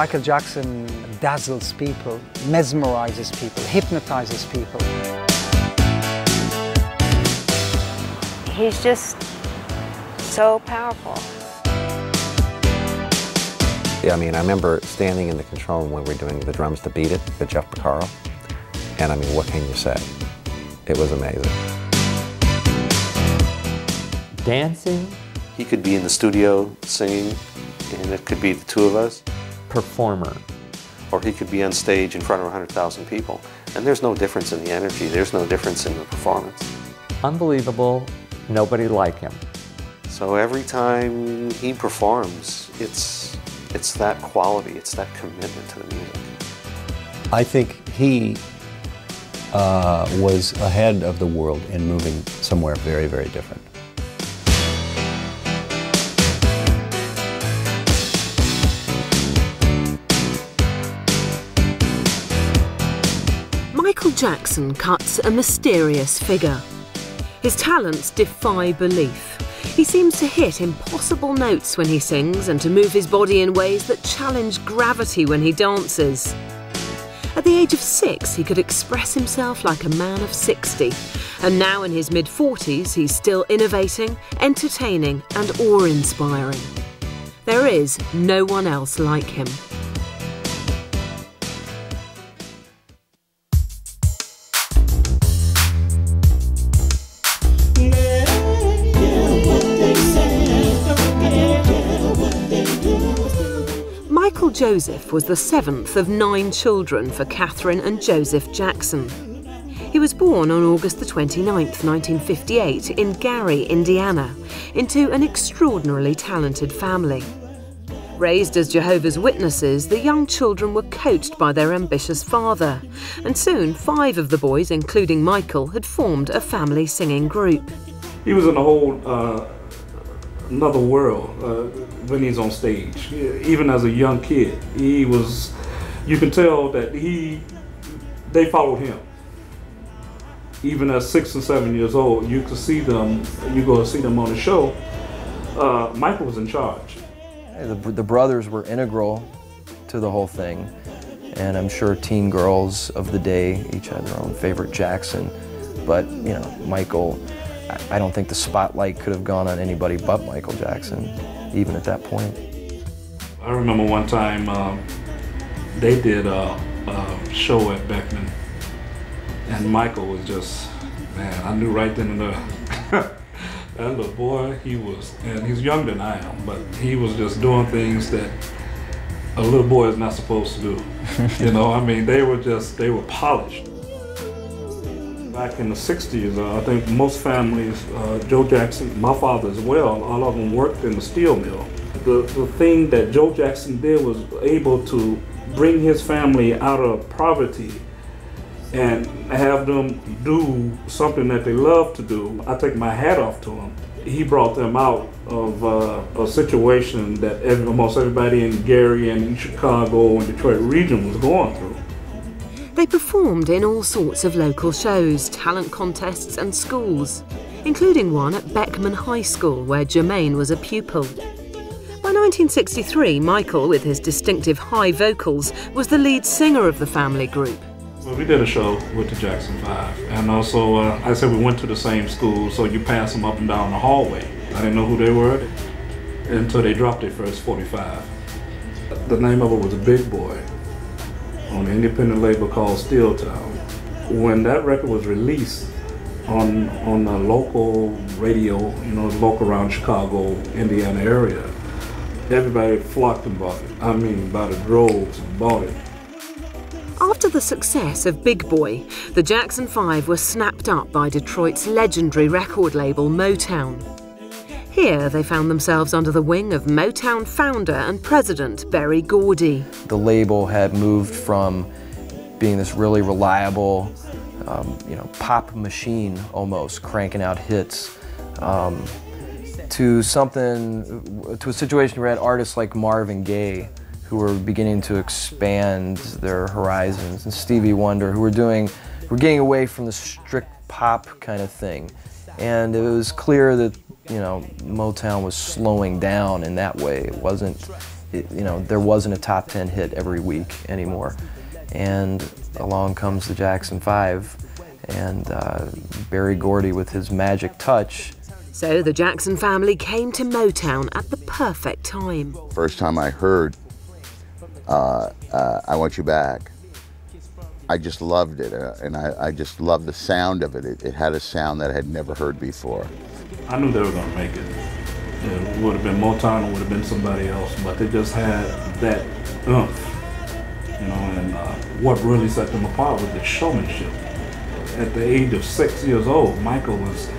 Michael Jackson dazzles people, mesmerizes people, hypnotizes people. He's just so powerful. Yeah, I mean, I remember standing in the control room when we were doing the drums to Beat It, with Jeff Porcaro. And I mean, what can you say? It was amazing. Dancing. He could be in the studio singing, and it could be the two of us. Performer. Or he could be on stage in front of 100,000 people. And there's no difference in the energy. There's no difference in the performance. Unbelievable. Nobody like him. So every time he performs, it's that quality, it's that commitment to the music. I think he was ahead of the world in moving somewhere very, very different. Michael Jackson cuts a mysterious figure. His talents defy belief. He seems to hit impossible notes when he sings and to move his body in ways that challenge gravity when he dances. At the age of 6, he could express himself like a man of 60. And now in his mid-40s, he's still innovating, entertaining and awe-inspiring. There is no one else like him. Michael Joseph was the 7th of 9 children for Catherine and Joseph Jackson. He was born on August the 29th, 1958 in Gary, Indiana, into an extraordinarily talented family. Raised as Jehovah's Witnesses, the young children were coached by their ambitious father, and soon 5 of the boys, including Michael, had formed a family singing group. He was in a whole another world when he's on stage. Even as a young kid, he was, you can tell that they followed him. Even at 6 and 7 years old, you could see them, you go to see them on the show, Michael was in charge. The brothers were integral to the whole thing, and I'm sure teen girls of the day each had their own favorite Jackson, but you know, Michael, I don't think the spotlight could have gone on anybody but Michael Jackson, even at that point. I remember one time they did a show at Beckman, and Michael was just, man, I knew right then and there. That little boy, he was, and he's younger than I am, but he was just doing things that a little boy is not supposed to do. You know, I mean, they were polished. Back in the 60s, I think most families, Joe Jackson, my father as well, all of them worked in the steel mill. The thing that Joe Jackson did was able to bring his family out of poverty and have them do something that they love to do. I take my hat off to him. He brought them out of a situation that almost everybody in Gary and in Chicago and Detroit region was going through. They performed in all sorts of local shows, talent contests and schools, including one at Beckman High School where Jermaine was a pupil. By 1963, Michael, with his distinctive high vocals, was the lead singer of the family group. Well, we did a show with the Jackson 5, and also, I said we went to the same school, so you pass them up and down the hallway. I didn't know who they were until they dropped their first 45. The name of it was Big Boy, on an independent label called Steel Town. When that record was released on a local radio, you know, local around Chicago, Indiana area, everybody flocked and bought it. I mean, by the droves and bought it. After the success of Big Boy, the Jackson 5 were snapped up by Detroit's legendary record label Motown. Here they found themselves under the wing of Motown founder and president Berry Gordy. The label had moved from being this really reliable, pop machine almost, cranking out hits, to a situation where we had artists like Marvin Gaye who were beginning to expand their horizons, and Stevie Wonder, who were getting away from the strict pop kind of thing. And it was clear that, you know, Motown was slowing down in that way. It wasn't there wasn't a top 10 hit every week anymore. And along comes the Jackson 5 and Berry Gordy with his magic touch. So the Jackson family came to Motown at the perfect time. First time I heard I Want You Back, I just loved it, and I just loved the sound of it. It had a sound that I had never heard before. I knew they were going to make it. It would have been Motown, it would have been somebody else, but they just had that oomph, and what really set them apart was the showmanship. At the age of 6 years old, Michael was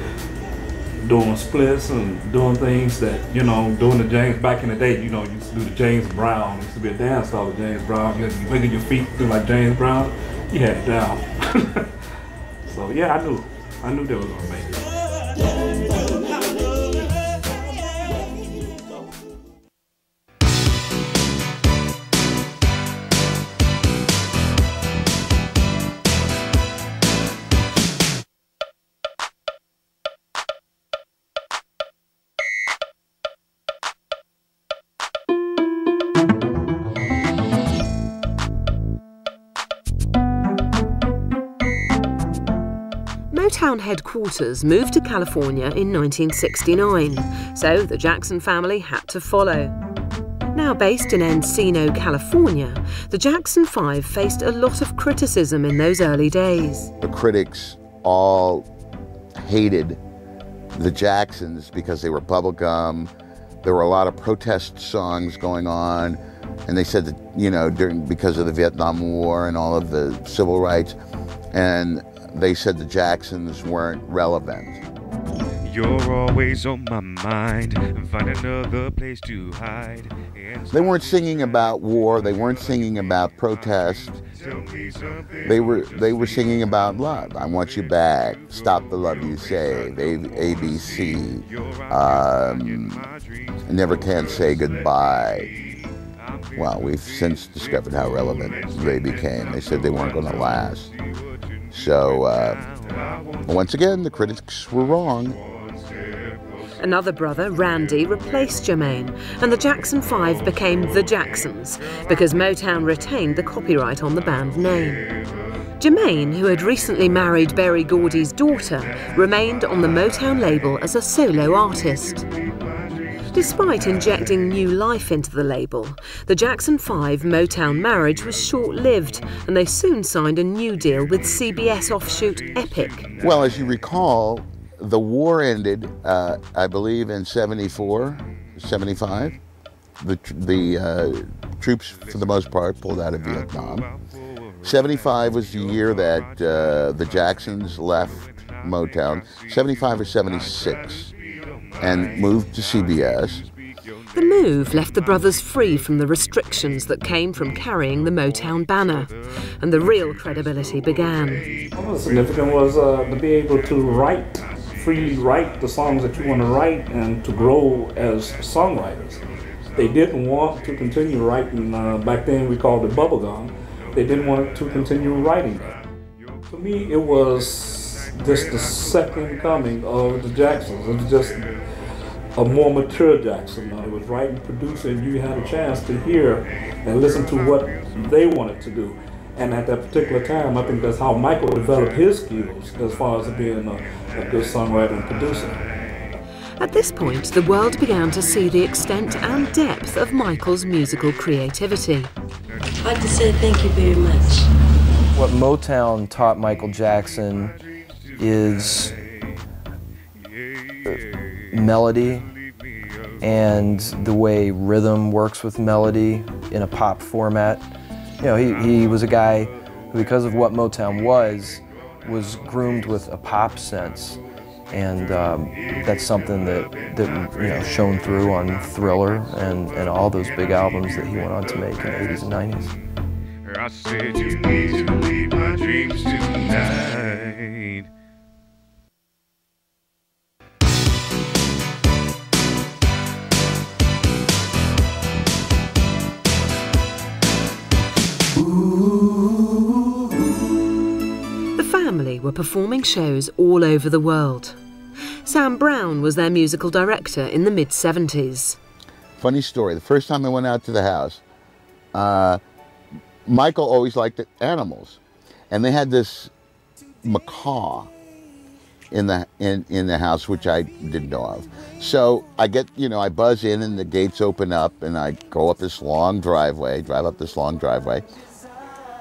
doing splits and doing things that, doing the James, back in the day, you used to do the James Brown. It used to be a dance style of James Brown. You wiggle your feet, do like James Brown. You had it down. So yeah, I knew they were gonna make it. Motown headquarters moved to California in 1969, so the Jackson family had to follow. Now based in Encino, California, the Jackson 5 faced a lot of criticism in those early days. The critics all hated the Jacksons because they were bubblegum. There were a lot of protest songs going on, and they said that, because of the Vietnam War and all of the civil rights, and they said the Jacksons weren't relevant. You're always on my mind. Find another place to hide. They weren't singing about war. They weren't singing about protest. They were singing about love. I Want You Back. Stop the Love You Say. ABC. Never Can Say Goodbye. Well, we've since discovered how relevant they became. They said they weren't going to last. So, once again, the critics were wrong. Another brother, Randy, replaced Jermaine, and the Jackson 5 became the Jacksons, because Motown retained the copyright on the band name. Jermaine, who had recently married Berry Gordy's daughter, remained on the Motown label as a solo artist. Despite injecting new life into the label, the Jackson 5 Motown marriage was short-lived, and they soon signed a new deal with CBS offshoot Epic. Well, as you recall, the war ended, I believe, in 74, 75. The troops, for the most part, pulled out of Vietnam. 75 was the year that the Jacksons left Motown, 75 or 76. And moved to CBS. The move left the brothers free from the restrictions that came from carrying the Motown banner, and the real credibility began. What was significant was to be able to freely write the songs that you want to write and to grow as songwriters. They didn't want to continue writing, back then we called it bubblegum. They didn't want to continue writing that. To me, it was just the second coming of the Jacksons. It was just a more mature Jackson. It was writing, producing. You had a chance to hear and listen to what they wanted to do. And at that particular time, I think that's how Michael developed his skills as far as being a good songwriter and producer. At this point, the world began to see the extent and depth of Michael's musical creativity. I'd like to say thank you very much. What Motown taught Michael Jackson is melody and the way rhythm works with melody in a pop format. He was a guy who, because of what Motown was groomed with a pop sense, and that's something that shone through on Thriller and all those big albums that he went on to make in the 80s and 90s. I said you need to leave my dreams tonight. The family were performing shows all over the world. Sam Brown was their musical director in the mid-70s. Funny story. The first time I went out to the house, Michael always liked animals, and they had this macaw in the house, which I didn't know of. So I get, I buzz in, and the gates open up, and I go up this long driveway, drive up this long driveway,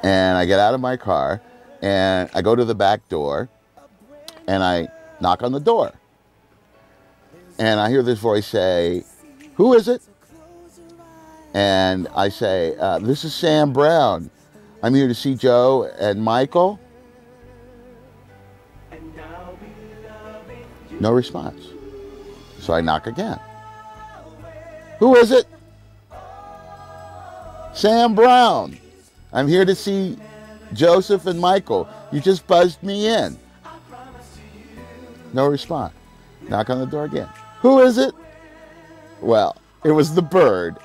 and I get out of my car, and I go to the back door, and I knock on the door, and I hear this voice say, "Who is it?" And I say, "This is Sam Brown. I'm here to see Joe and Michael." No response. So I knock again. "Who is it?" "Sam Brown. I'm here to see Joseph and Michael. You just buzzed me in." No response. Knock on the door again. "Who is it?" Well, it was the bird.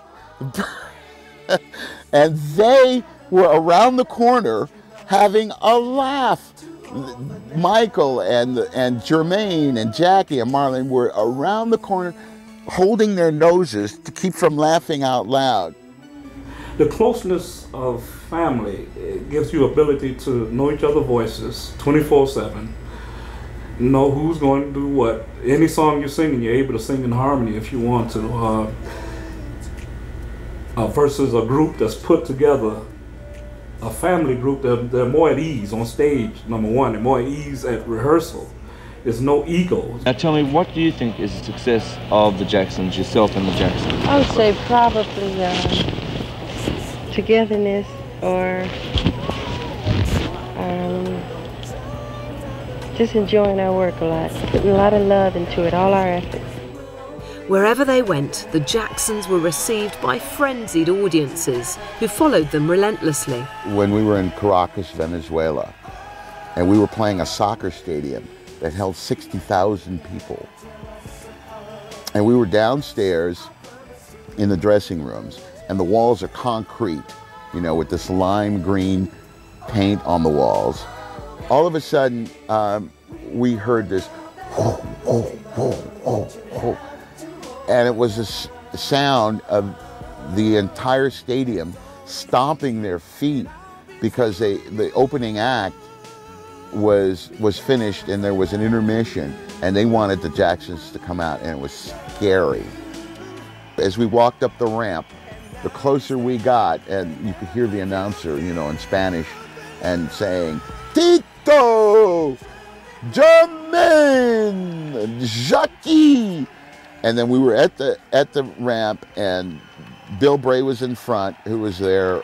And they were around the corner having a laugh. Michael and Jermaine and Jackie and Marlon were around the corner holding their noses to keep from laughing out loud. The closeness of family, it gives you ability to know each other's voices 24/7, know who's going to do what. Any song you're singing, you're able to sing in harmony if you want to. Versus a group that's put together, a family group, they're more at ease on stage, number one. They're more at ease at rehearsal. There's no ego. Now tell me, what do you think is the success of the Jacksons, yourself and the Jacksons? I would say probably togetherness, or just enjoying our work a lot. Putting a lot of love into it, all our efforts. Wherever they went, the Jacksons were received by frenzied audiences who followed them relentlessly. When we were in Caracas, Venezuela, and we were playing a soccer stadium that held 60,000 people, and we were downstairs in the dressing rooms, and the walls are concrete, with this lime green paint on the walls. All of a sudden, we heard this, oh, oh, oh, oh, oh. And it was the sound of the entire stadium stomping their feet because the opening act was finished and there was an intermission, and they wanted the Jacksons to come out, and it was scary. As we walked up the ramp, the closer we got, and you could hear the announcer, in Spanish, and saying, "Tito, Jermaine, Jackie." And then we were at the ramp, and Bill Bray was in front, who was their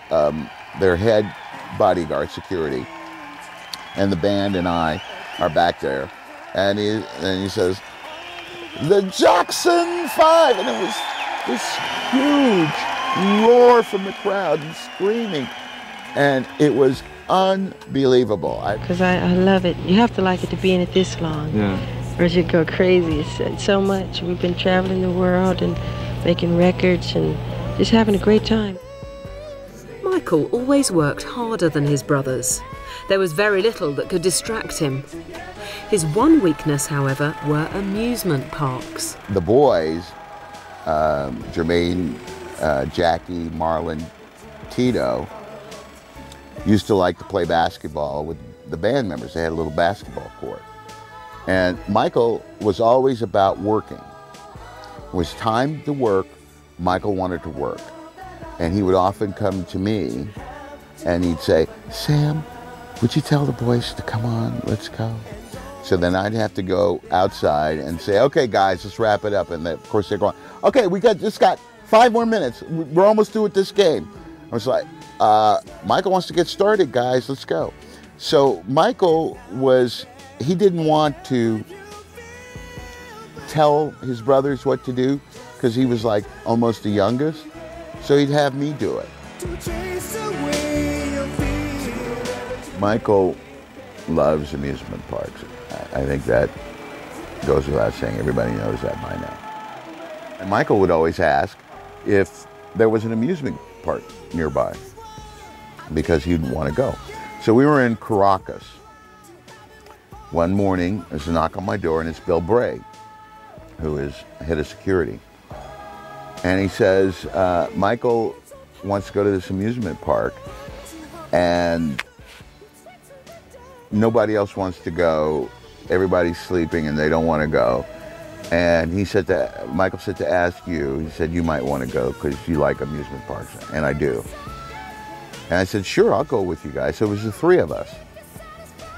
head bodyguard security, and the band and I are back there, and he says, "The Jackson 5," and it was this huge roar from the crowd and screaming, and it was unbelievable. Because I love it. You have to like it to be in it this long. Yeah. Or you go crazy. It's so much. We've been traveling the world and making records and just having a great time. Michael always worked harder than his brothers. There was very little that could distract him. His one weakness, however, were amusement parks. The boys, Jermaine, Jackie, Marlon, Tito, used to like to play basketball with the band members. They had a little basketball court. And Michael was always about working. It was time to work, Michael wanted to work. And he would often come to me and he'd say, "Sam, would you tell the boys to come on, let's go?" So then I'd have to go outside and say, "Okay guys, let's wrap it up." And of course they're going, "Okay, we just got 5 more minutes. We're almost through with this game." I was like, "Michael wants to get started, guys, let's go." So Michael he didn't want to tell his brothers what to do because he was like almost the youngest. So he'd have me do it. Michael loves amusement parks. I think that goes without saying. Everybody knows that by now. And Michael would always ask if there was an amusement park nearby because he'd want to go. So we were in Caracas. One morning, there's a knock on my door, and it's Bill Bray, who is head of security. And he says, Michael wants to go to this amusement park, and nobody else wants to go. Everybody's sleeping and they don't want to go. And he said Michael said to ask you, he said, you might want to go because you like amusement parks. And I do. And I said, sure, I'll go with you guys. So it was the three of us.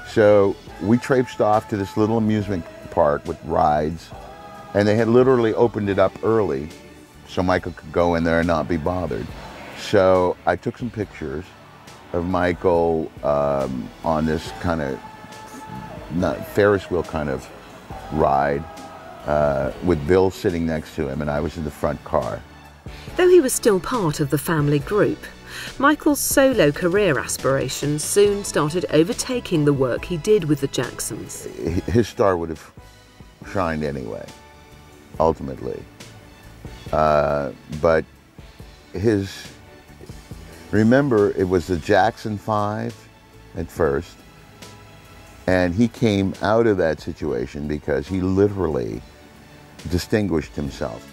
So we traipsed off to this little amusement park with rides, and they had literally opened it up early so Michael could go in there and not be bothered. So I took some pictures of Michael on this kind of Ferris wheel kind of ride with Bill sitting next to him, and I was in the front car. Though he was still part of the family group, Michael's solo career aspirations soon started overtaking the work he did with the Jacksons. His star would have shined anyway, ultimately. But remember, it was the Jackson 5 at first, and he came out of that situation because he literally distinguished himself.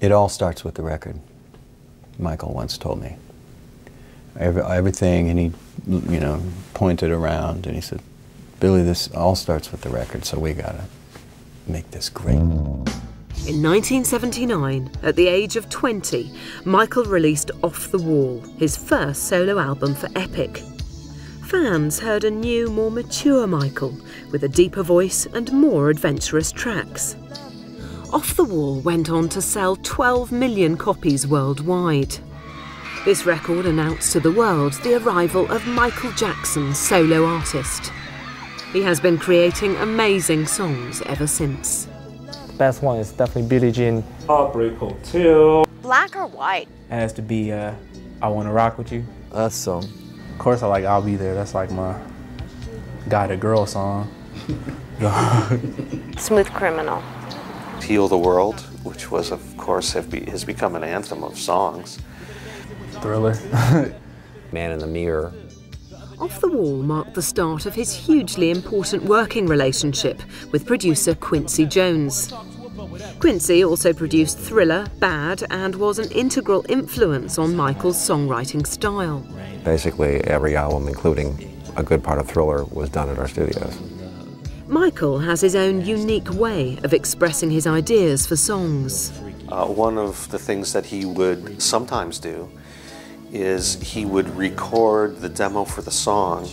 It all starts with the record, Michael once told me. Everything, and he, pointed around and he said, Billy, this all starts with the record, so we gotta make this great. In 1979, at the age of 20, Michael released Off the Wall, his first solo album for Epic. Fans heard a new, more mature Michael, with a deeper voice and more adventurous tracks. Off the Wall went on to sell 12 million copies worldwide. This record announced to the world the arrival of Michael Jackson, solo artist. He has been creating amazing songs ever since. The best one is definitely Billie Jean. Heartbreak Hotel. Black or white? It has to be I Wanna Rock With You. That song. Of course I like I'll Be There. That's like my guy to girl song. Smooth Criminal. Heal the World, which was, of course, has become an anthem of songs. Thriller. Man in the Mirror. Off the Wall marked the start of his hugely important working relationship with producer Quincy Jones. Quincy also produced Thriller, Bad, and was an integral influence on Michael's songwriting style. Basically, every album, including a good part of Thriller, was done at our studios. Michael has his own unique way of expressing his ideas for songs. One of the things that he would sometimes do is he would record the demo for the song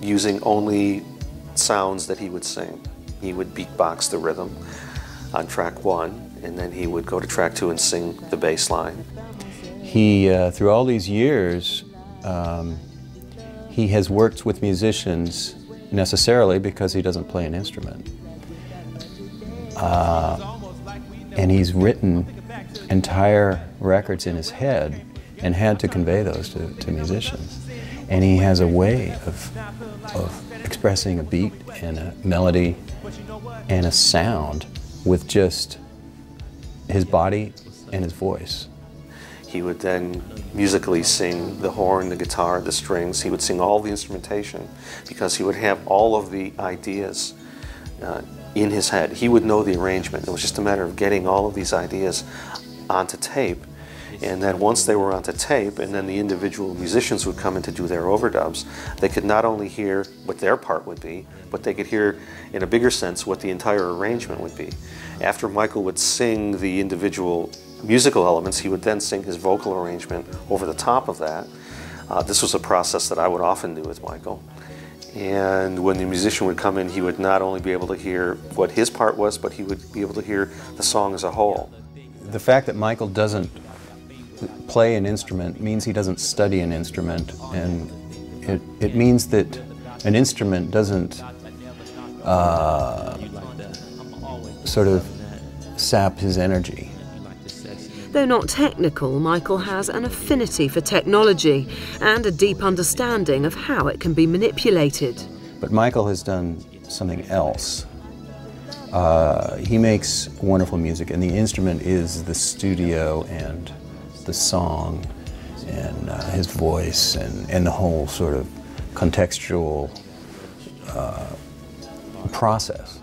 using only sounds that he would sing. He would beatbox the rhythm on track 1, and then he would go to track 2 and sing the bass line. He, through all these years, he has worked with musicians necessarily because he doesn't play an instrument. And he's written entire records in his head and had to convey those to musicians. And he has a way of expressing a beat and a melody and a sound with just his body and his voice. He would then musically sing the horn, the guitar, the strings. He would sing all the instrumentation because he would have all of the ideas in his head. He would know the arrangement. It was just a matter of getting all of these ideas onto tape. And then once they were onto tape, and then the individual musicians would come in to do their overdubs, they could not only hear what their part would be, but they could hear, in a bigger sense, what the entire arrangement would be. After Michael would sing the individual musical elements, he would then sing his vocal arrangement over the top of that. This was a process that I would often do with Michael. And when the musician would come in, he would not only be able to hear what his part was, but he would be able to hear the song as a whole. The fact that Michael doesn't play an instrument means he doesn't study an instrument, and it means that an instrument doesn't sort of sap his energy. Though not technical, Michael has an affinity for technology and a deep understanding of how it can be manipulated. But Michael has done something else. He makes wonderful music, and the instrument is the studio and the song and his voice and the whole sort of contextual process.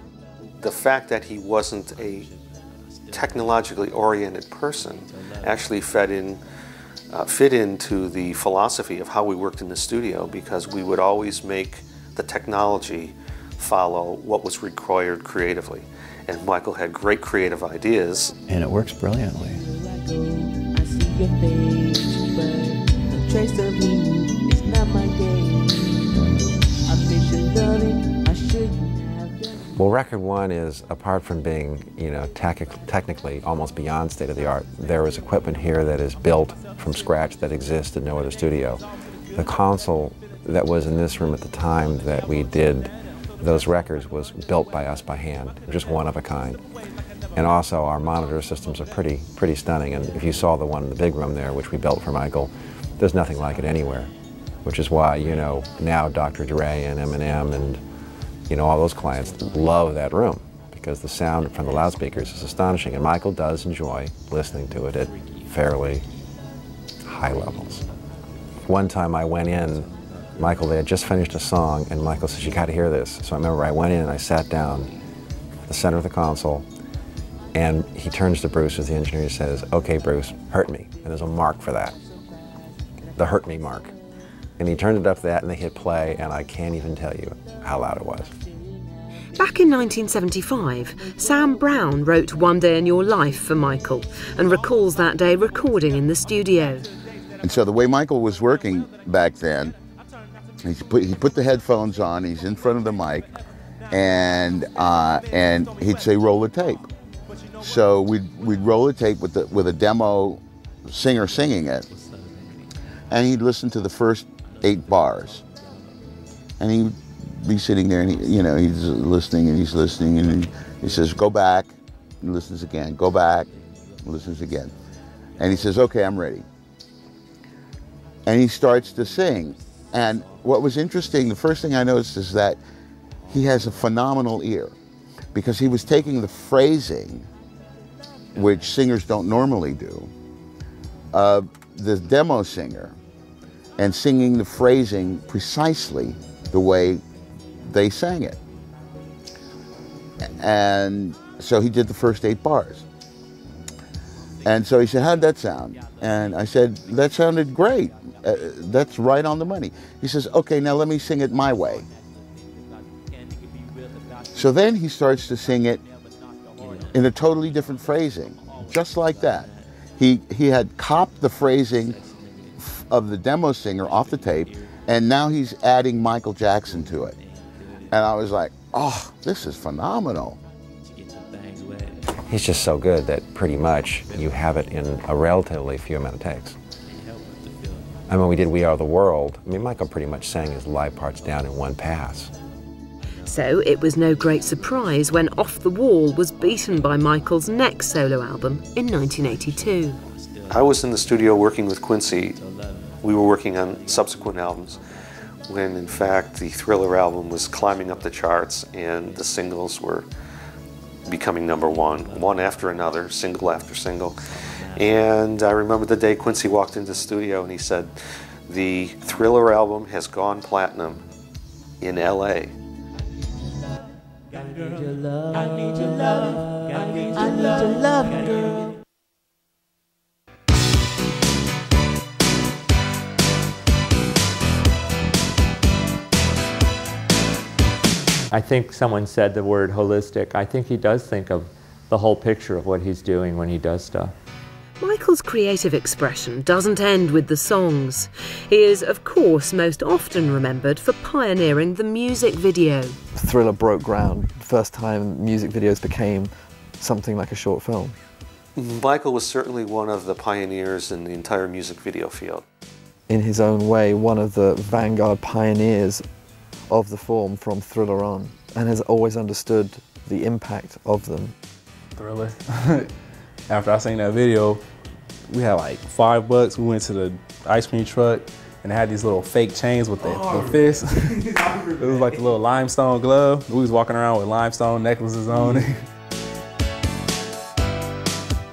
The fact that he wasn't a technologically oriented person actually fit into the philosophy of how we worked in the studio, because we would always make the technology follow what was required creatively. And Michael had great creative ideas. And it works brilliantly. Well, record one is, apart from being, you know, technically almost beyond state of the art, there is equipment here that is built from scratch that exists in no other studio. The console that was in this room at the time that we did those records was built by us by hand, just one of a kind. And also our monitor systems are pretty stunning. And if you saw the one in the big room there, which we built for Michael, there's nothing like it anywhere. Which is why, you know, now Dr. Dre and Eminem and, you know, all those clients love that room, because the sound from the loudspeakers is astonishing. And Michael does enjoy listening to it at fairly high levels. One time I went in, Michael, they had just finished a song, and Michael says, "You got to hear this." So I remember I went in and I sat down at the center of the console, and he turns to Bruce as the engineer and says, "Okay, Bruce, hurt me." And there's a mark for that, the hurt me mark. And he turned it up to that, and they hit play, and I can't even tell you how loud it was. Back in 1975, Sam Brown wrote One Day in Your Life for Michael and recalls that day recording in the studio. And so the way Michael was working back then, he put the headphones on, he's in front of the mic, and he'd say, "Roll the tape." So we'd roll the tape with a demo singer singing it, and he'd listen to the first 8 bars, and he'd be sitting there, and he's listening, and he says, "Go back," and listens again, "Go back," and listens again, and he says, "Okay, I'm ready," and he starts to sing. And what was interesting, the first thing I noticed is that he has a phenomenal ear, because he was taking the phrasing, which singers don't normally do, of the demo singer, and singing the phrasing precisely the way they sang it. And so he did the first 8 bars. And so he said, "How'd that sound?" And I said, "That sounded great. That's right on the money." He says, "Okay, now let me sing it my way." So then he starts to sing it in a totally different phrasing, just like that. He had copped the phrasing of the demo singer off the tape, and now he's adding Michael Jackson to it. And I was like, "Oh, this is phenomenal." He's just so good that pretty much you have it in a relatively few amount of takes. I mean, we did We Are the World. I mean, Michael pretty much sang his live parts down in one pass. So it was no great surprise when Off the Wall was beaten by Michael's next solo album in 1982. I was in the studio working with Quincy. We were working on subsequent albums when, in fact, the Thriller album was climbing up the charts and the singles were becoming #1, one after another, single after single. And I remember the day Quincy walked into the studio and he said, "The Thriller album has gone platinum in LA." I need your love, I need your love, I need your love, girl. I think someone said the word holistic. I think he does think of the whole picture of what he's doing when he does stuff. Michael's creative expression doesn't end with the songs. He is, of course, most often remembered for pioneering the music video. Thriller broke ground. First time music videos became something like a short film. Michael was certainly one of the pioneers in the entire music video field. In his own way, one of the vanguard pioneers of the form from Thriller on, and has always understood the impact of them. Thriller. After I seen that video, we had like $5. We went to the ice cream truck and they had these little fake chains with the fists. It was like a little limestone glove. We was walking around with limestone necklaces on.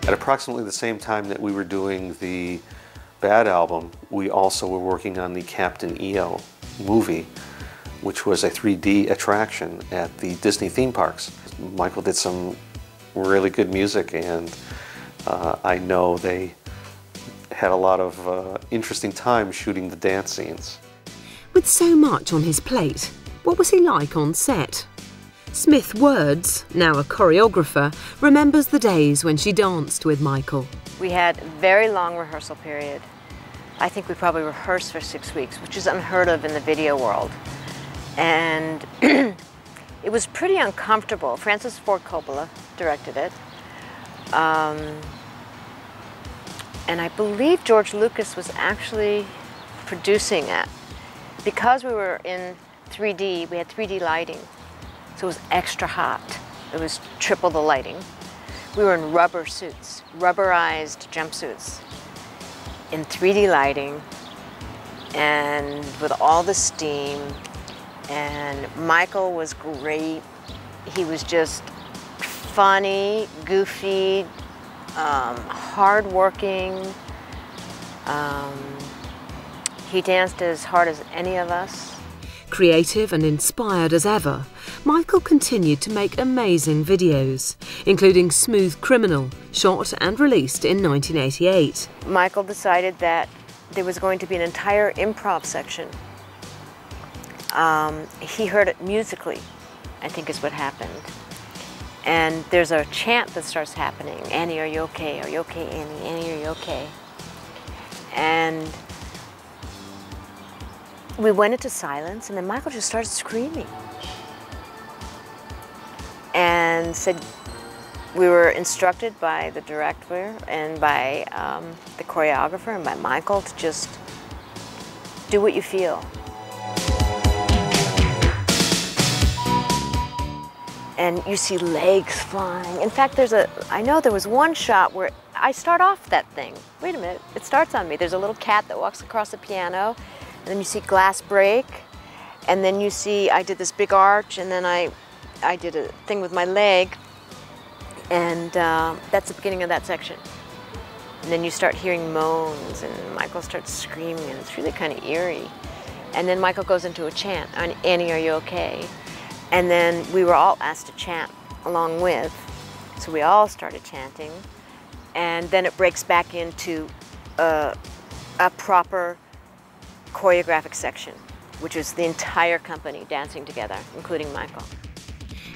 I At approximately the same time that we were doing the Bad album, we also were working on the Captain EO movie, which was a 3D attraction at the Disney theme parks. Michael did some really good music, and I know they had a lot of interesting time shooting the dance scenes. With so much on his plate, what was he like on set? Smith Words, now a choreographer, remembers the days when she danced with Michael. We had a very long rehearsal period. I think we probably rehearsed for 6 weeks, which is unheard of in the video world. And it was pretty uncomfortable. Francis Ford Coppola directed it. And I believe George Lucas was actually producing it. Because we were in 3D, we had 3D lighting. So it was extra hot. It was triple the lighting. We were in rubber suits, rubberized jumpsuits, in 3D lighting, and with all the steam. And Michael was great. He was just funny, goofy, hardworking. He danced as hard as any of us. Creative and inspired as ever, Michael continued to make amazing videos, including Smooth Criminal, shot and released in 1988. Michael decided that there was going to be an entire improv section. He heard it musically, I think is what happened. And there's a chant that starts happening. Annie, are you okay? Are you okay, Annie? Annie, are you okay? And we went into silence, and then Michael just started screaming. And said, we were instructed by the director and by the choreographer and by Michael to just do what you feel. And you see legs flying. In fact, I know there was one shot where I start off that thing. Wait a minute, it starts on me. There's a little cat that walks across the piano, and then you see glass break, and then you see I did this big arch, and then I did a thing with my leg, and that's the beginning of that section. And then you start hearing moans, and Michael starts screaming, and it's really kind of eerie. And then Michael goes into a chant, Annie, are you okay? And then we were all asked to chant along with, so we all started chanting, and then it breaks back into a proper choreographic section, which is the entire company dancing together, including Michael.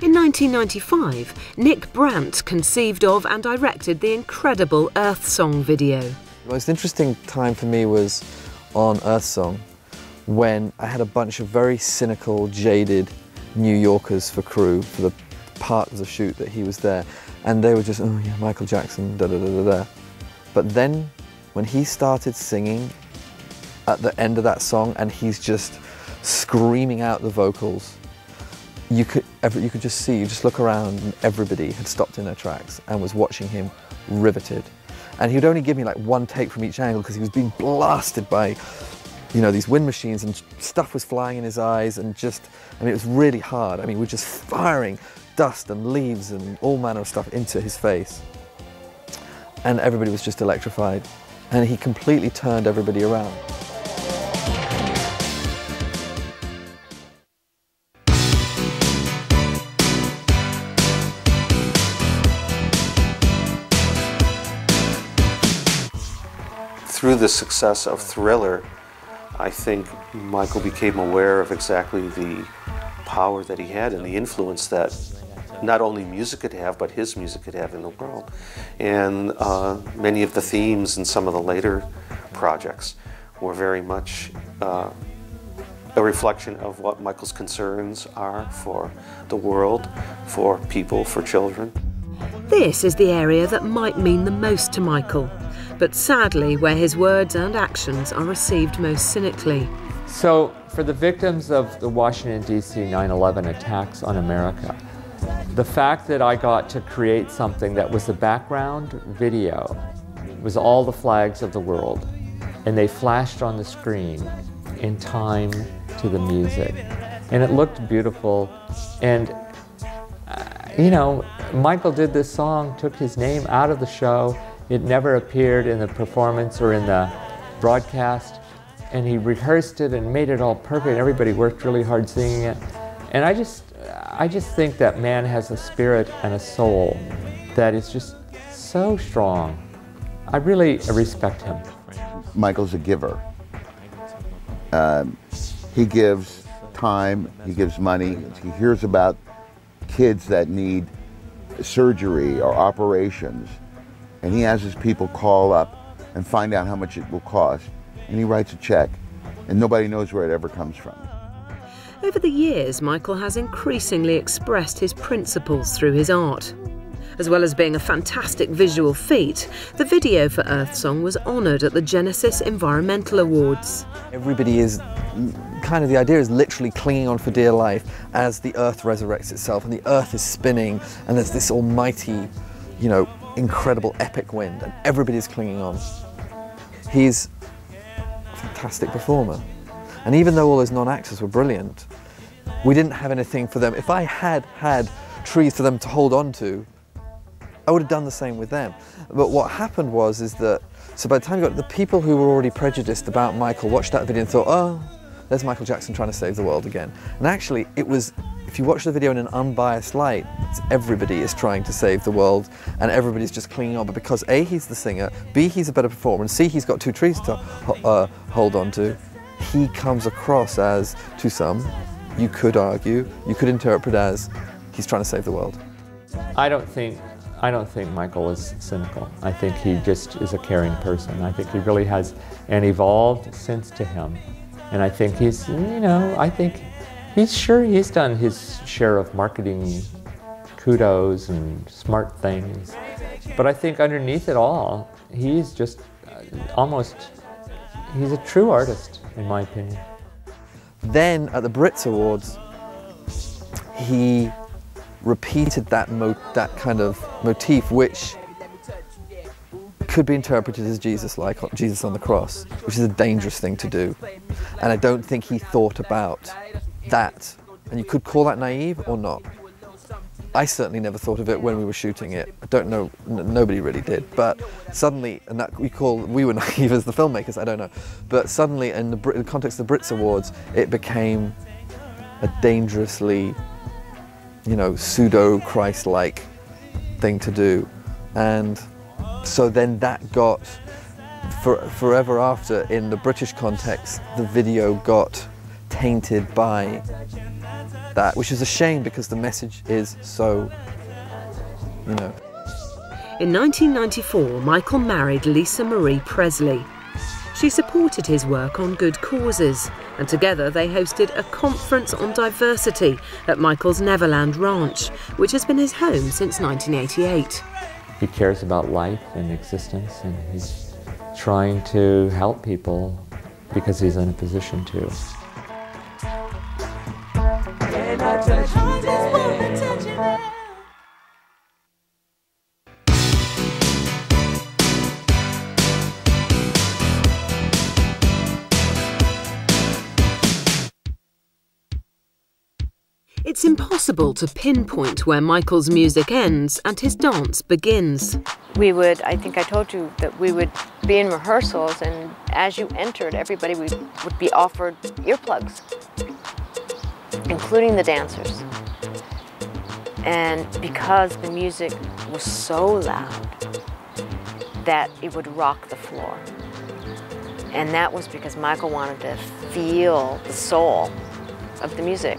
In 1995, Nick Brandt conceived of and directed the incredible Earth Song video. The most interesting time for me was on Earth Song, when I had a bunch of very cynical, jaded New Yorkers for crew for the part of the shoot that he was there, and they were just, oh yeah, Michael Jackson, da da da da da. But then when he started singing at the end of that song, and he's just screaming out the vocals, you could just see, you just look around, and everybody had stopped in their tracks and was watching him riveted. And he would only give me like one take from each angle because he was being blasted by, you know, these wind machines, and stuff was flying in his eyes, and just, I mean, it was really hard. I mean, we're just firing dust and leaves and all manner of stuff into his face. And everybody was just electrified. And he completely turned everybody around. Through the success of Thriller, I think Michael became aware of exactly the power that he had and the influence that not only music could have, but his music could have in the world. And many of the themes in some of the later projects were very much a reflection of what Michael's concerns are for the world, for people, for children. This is the area that might mean the most to Michael, but sadly where his words and actions are received most cynically. So, for the victims of the Washington, D.C. 9/11 attacks on America, the fact that I got to create something that was the background video was all the flags of the world, and they flashed on the screen in time to the music. And it looked beautiful, and you know, Michael did this song, took his name out of the show. It never appeared in the performance or in the broadcast. And he rehearsed it and made it all perfect. Everybody worked really hard singing it. And I just think that man has a spirit and a soul that is just so strong. I really respect him. Michael's a giver. He gives time, he gives money. He hears about kids that need surgery or operations, and he has his people call up and find out how much it will cost, and he writes a check, and nobody knows where it ever comes from. Over the years, Michael has increasingly expressed his principles through his art. As well as being a fantastic visual feat, the video for Earth Song was honoured at the Genesis Environmental Awards. Everybody is kind of, the idea is literally clinging on for dear life as the Earth resurrects itself and the Earth is spinning and there's this almighty, you know, incredible epic wind and everybody's clinging on. He's a fantastic performer. And even though all those non-actors were brilliant, we didn't have anything for them. If I had had trees for them to hold on to, I would have done the same with them. But what happened was that, so by the time you got the people who were already prejudiced about Michael watched that video and thought, oh, there's Michael Jackson trying to save the world again. And actually it was, if you watch the video in an unbiased light, everybody is trying to save the world and everybody's just clinging on. But because A, he's the singer, B, he's a better performer, and C, he's got two trees to hold on to, he comes across as, to some, you could argue, you could interpret as, he's trying to save the world. I don't think Michael is cynical. I think he just is a caring person. I think he really has an evolved sense to him. And I think he's, you know, I think he's done his share of marketing kudos and smart things. But I think underneath it all, he's just he's a true artist, in my opinion. Then at the Brits Awards, he repeated that kind of motif, which could be interpreted as Jesus-like, Jesus on the cross, which is a dangerous thing to do. And I don't think he thought about that. And you could call that naive or not. I certainly never thought of it when we were shooting it. I don't know, nobody really did. But suddenly, and that we were naive as the filmmakers, I don't know. But suddenly, in the context of the Brits Awards, it became a dangerously, you know, pseudo-Christ-like thing to do. And so then that got, forever after, in the British context, the video got tainted by that, which is a shame because the message is so, you know. In 1994, Michael married Lisa Marie Presley. She supported his work on good causes, and together they hosted a conference on diversity at Michael's Neverland Ranch, which has been his home since 1988. He cares about life and existence, and he's trying to help people because he's in a position to. Can I touch you there? It's impossible to pinpoint where Michael's music ends and his dance begins. We would, I think I told you, that we would be in rehearsals, and as you entered, everybody would be offered earplugs, including the dancers. And because the music was so loud that it would rock the floor. And that was because Michael wanted to feel the soul of the music.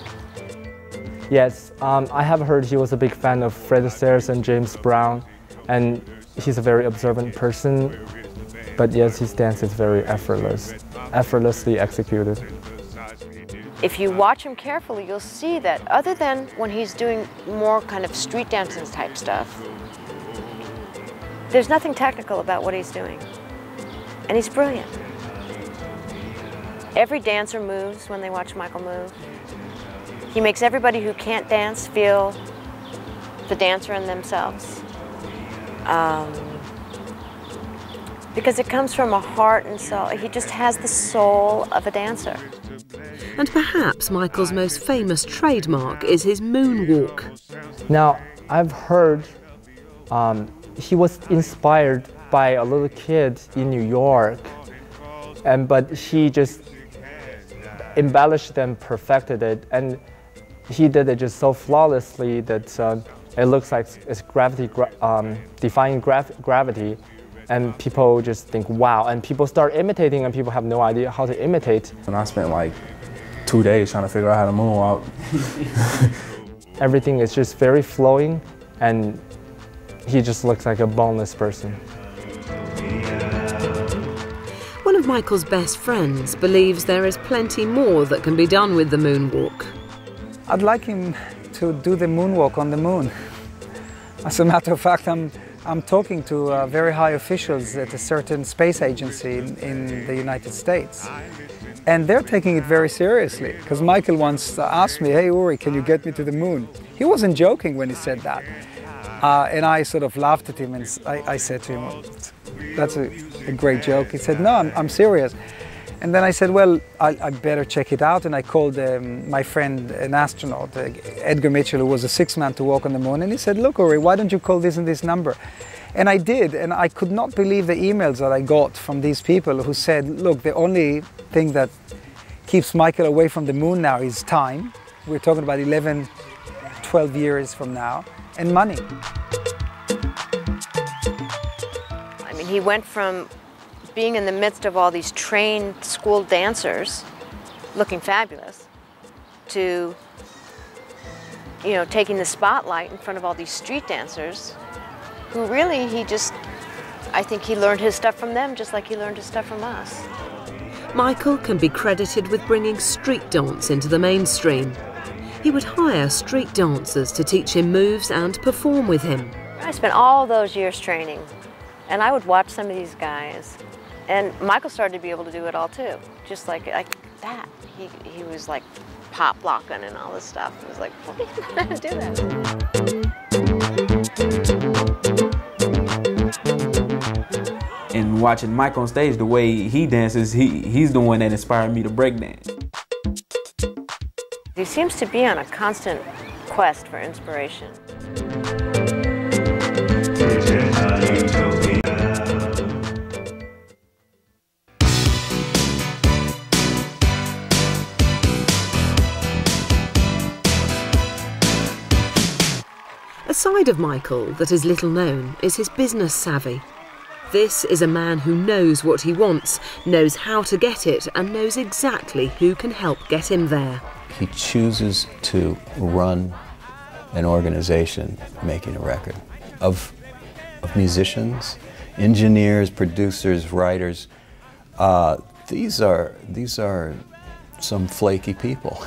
Yes, I have heard he was a big fan of Fred Astaire and James Brown, and he's a very observant person. But yes, his dance is very effortlessly executed. If you watch him carefully, you'll see that other than when he's doing more kind of street dancing type stuff, there's nothing technical about what he's doing. And he's brilliant. Every dancer moves when they watch Michael move. He makes everybody who can't dance feel the dancer in themselves. Because it comes from a heart and soul. He just has the soul of a dancer. And perhaps Michael's most famous trademark is his moonwalk. Now, I've heard he was inspired by a little kid in New York, but he just embellished and perfected it, and he did it just so flawlessly that it looks like it's defying gravity, and people just think, wow, and people start imitating, and people have no idea how to imitate. And I spent like 2 days trying to figure out how to moonwalk. Everything is just very flowing, and he just looks like a boneless person. One of Michael's best friends believes there is plenty more that can be done with the moonwalk. I'd like him to do the moonwalk on the moon. As a matter of fact, I'm talking to very high officials at a certain space agency in the United States. And they're taking it very seriously, because Michael once asked me, hey Uri, can you get me to the moon? He wasn't joking when he said that. And I sort of laughed at him, and I said to him, that's a great joke. He said, no, I'm serious. And then I said, well, I better check it out. And I called my friend, an astronaut, Edgar Mitchell, who was a sixth man to walk on the moon. And he said, look, Uri, why don't you call this and this number? And I did. And I could not believe the emails that I got from these people who said, look, the only thing that keeps Michael away from the moon now is time. We're talking about 11, 12 years from now, and money. I mean, he went from being in the midst of all these trained school dancers, looking fabulous, to, you know, taking the spotlight in front of all these street dancers, who really, I think he learned his stuff from them just like he learned his stuff from us. Michael can be credited with bringing street dance into the mainstream. He would hire street dancers to teach him moves and perform with him. I spent all those years training, and I would watch some of these guys. And Michael started to be able to do it all too, just like that. He was like pop locking and all this stuff. It was like, what are you gonna do that? And watching Mike on stage, the way he dances, he's the one that inspired me to breakdance. He seems to be on a constant quest for inspiration. A side of Michael that is little known is his business savvy. This is a man who knows what he wants, knows how to get it, and knows exactly who can help get him there. He chooses to run an organization making a record of musicians, engineers, producers, writers. These are some flaky people.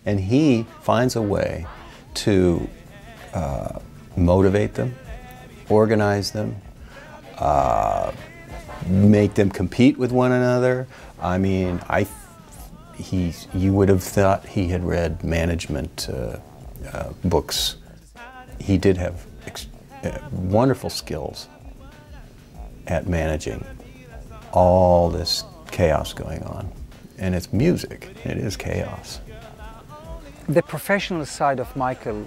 And he finds a way to motivate them, organize them, make them compete with one another. I mean, you would have thought he had read management books. He did have wonderful skills at managing all this chaos going on. And it's music, it is chaos. The professional side of Michael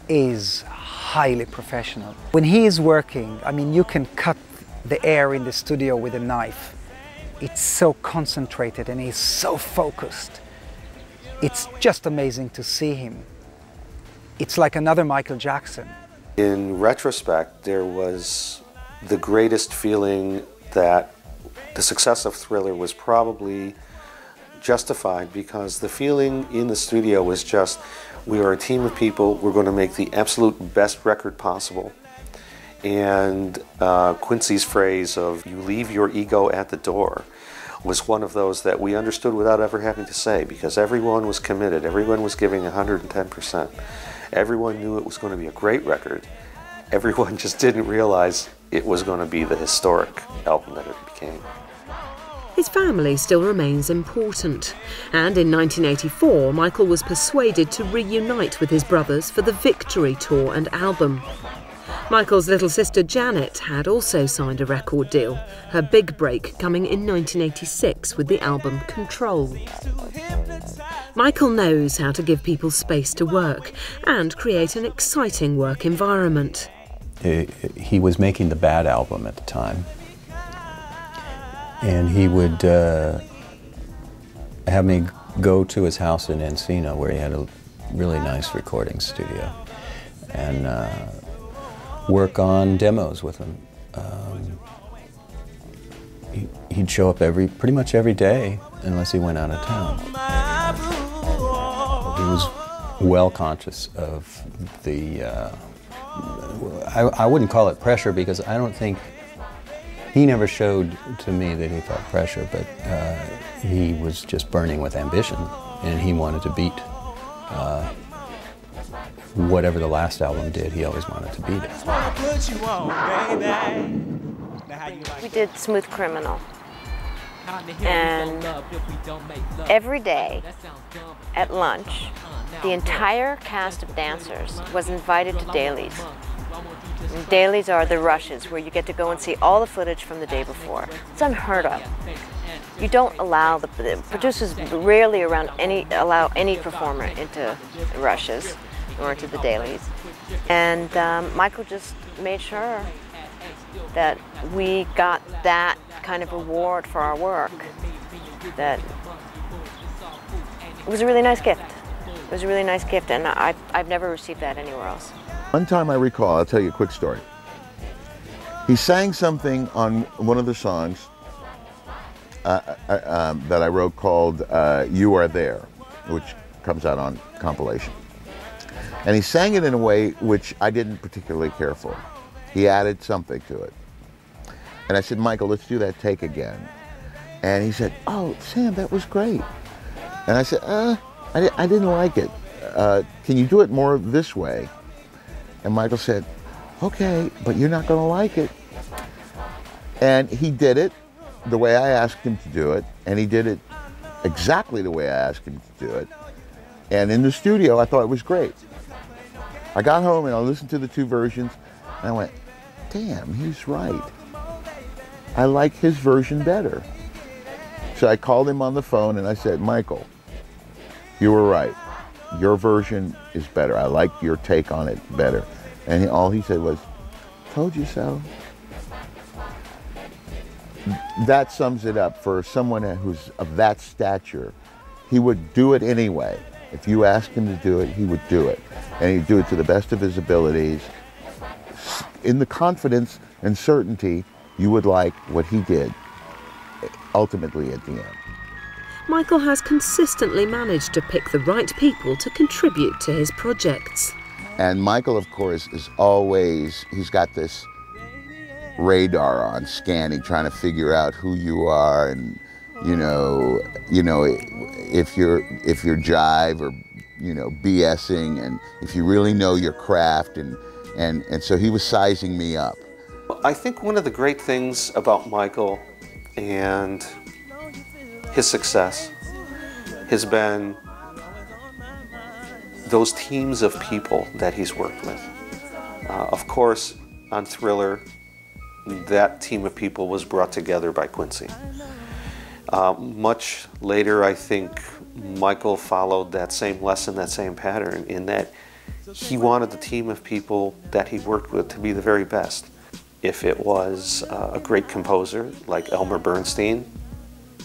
is highly professional. When he is working, I mean, you can cut the air in the studio with a knife. It's so concentrated and he's so focused. It's just amazing to see him. It's like another Michael Jackson. In retrospect, there was the greatest feeling that the success of Thriller was probably justified, because the feeling in the studio was just, we are a team of people, we're going to make the absolute best record possible. And Quincy's phrase of, you leave your ego at the door, was one of those that we understood without ever having to say, because everyone was committed, everyone was giving 110%. Everyone knew it was going to be a great record. Everyone just didn't realize it was going to be the historic album that it became. His family still remains important, and in 1984 Michael was persuaded to reunite with his brothers for the Victory Tour and album. Michael's little sister Janet had also signed a record deal, her big break coming in 1986 with the album Control. Michael knows how to give people space to work and create an exciting work environment. He was making the Bad album at the time, and he would have me go to his house in Encino, where he had a really nice recording studio, and work on demos with him. He'd show up pretty much every day, unless he went out of town. He was well conscious of the, I wouldn't call it pressure, because I don't think, he never showed to me that he felt pressure, but he was just burning with ambition, and he wanted to beat whatever the last album did. He always wanted to beat it. We did Smooth Criminal, and every day at lunch, the entire cast of dancers was invited to dailies. And dailies are the rushes, where you get to go and see all the footage from the day before. It's unheard of. You don't allow, the producers rarely allow any performer into the rushes or into the dailies. And Michael just made sure that we got that kind of reward for our work. That it was a really nice gift. It was a really nice gift, and I've never received that anywhere else. One time I recall, I'll tell you a quick story. He sang something on one of the songs that I wrote called You Are There, which comes out on compilation. And he sang it in a way which I didn't particularly care for. He added something to it. And I said, Michael, let's do that take again. And he said, oh, Sam, that was great. And I said, I didn't like it. Can you do it more this way? And Michael said, okay, but you're not going to like it. And he did it the way I asked him to do it, and he did it exactly the way I asked him to do it. And in the studio, I thought it was great. I got home and I listened to the two versions, and I went, damn, he's right. I like his version better. So I called him on the phone and I said, Michael, you were right. Your version is better. I like your take on it better. And all he said was, told you so. That sums it up for someone who's of that stature. He would do it anyway. If you asked him to do it, he would do it. And he'd do it to the best of his abilities, in the confidence and certainty you would like what he did, ultimately at the end. Michael has consistently managed to pick the right people to contribute to his projects. And Michael, of course, is always, he's got this radar on, scanning, trying to figure out who you are, and you know if you're jive or BSing, and if you really know your craft, and so he was sizing me up. I think one of the great things about Michael and his success has been those teams of people that he's worked with. Of course, on Thriller, that team of people was brought together by Quincy. Much later, I think Michael followed that same lesson, that same pattern, in that he wanted the team of people that he worked with to be the very best. If it was a great composer like Elmer Bernstein,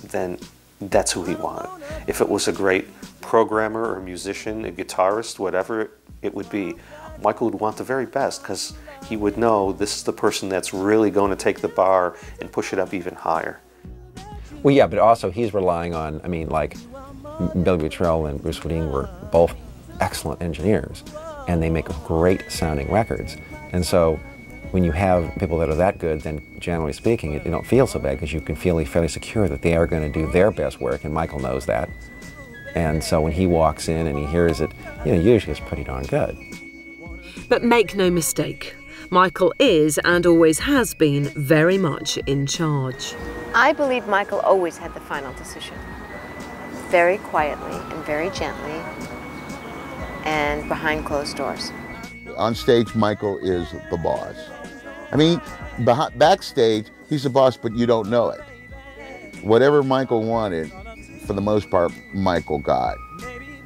then that's who he wanted. If it was a great programmer or musician, a guitarist, whatever it would be, Michael would want the very best, because he would know this is the person that's really going to take the bar and push it up even higher. Well, yeah, but also he's relying on, I mean, like, Billy Buttrell and Bruce Swedien were both excellent engineers, and they make great sounding records. And so when you have people that are that good, then generally speaking, you don't feel so bad, because you can feel fairly secure that they are going to do their best work, and Michael knows that. And so when he walks in and he hears it, usually it's pretty darn good. But make no mistake, Michael is, and always has been, very much in charge. I believe Michael always had the final decision. Very quietly and very gently, and behind closed doors. on stage, Michael is the boss. I mean, backstage, he's the boss, but you don't know it. Whatever Michael wanted, for the most part, Michael got.